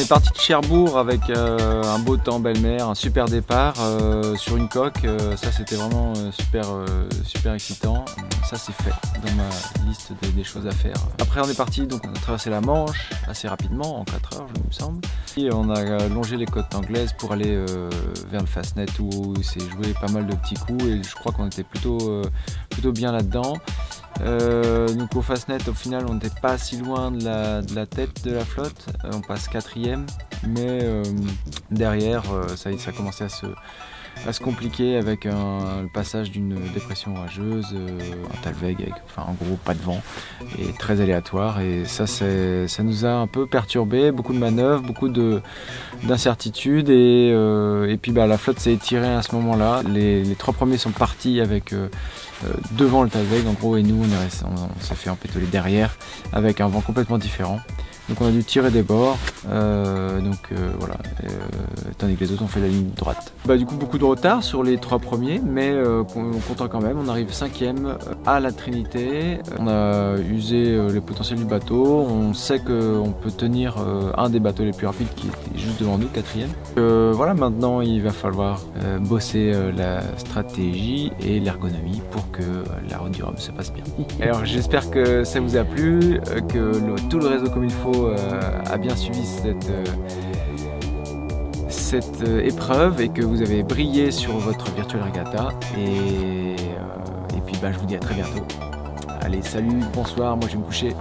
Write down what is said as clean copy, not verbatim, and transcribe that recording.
est parti de Cherbourg avec un beau temps, belle mer, un super départ sur une coque. Ça c'était vraiment super excitant. Ça c'est fait dans ma liste des choses à faire. Après on est parti, donc on a traversé la Manche assez rapidement, en 4 heures il me semble. Et on a longé les côtes anglaises pour aller vers le Fastnet où c'est joué pas mal de petits coups et je crois qu'on était plutôt bien là-dedans. Donc au Fastnet au final on n'était pas si loin de la tête de la flotte, on passe 4e, mais derrière ça commençait à se compliquer avec le passage d'une dépression orageuse, un talweg avec en gros pas de vent et très aléatoire, et ça nous a un peu perturbé, beaucoup de manœuvres, beaucoup d'incertitudes et puis la flotte s'est étirée à ce moment-là. Les 3 premiers sont partis avec devant le talweg en gros, et nous on s'est fait empétoler derrière avec un vent complètement différent. Donc on a dû tirer des bords, voilà, tandis que les autres ont fait la ligne droite. Du coup beaucoup de retard sur les 3 premiers, mais content quand même. On arrive 5e à la Trinité. On a usé les potentiels du bateau. On sait qu'on peut tenir un des bateaux les plus rapides qui était juste devant nous, 4e. Voilà, maintenant il va falloir bosser la stratégie et l'ergonomie pour que la route du Rhum se passe bien. Alors j'espère que ça vous a plu, que tout le réseau comme il faut a bien suivi cette épreuve et que vous avez brillé sur votre Virtual Regatta, et puis je vous dis à très bientôt. Allez, salut, bonsoir, moi je vais me coucher.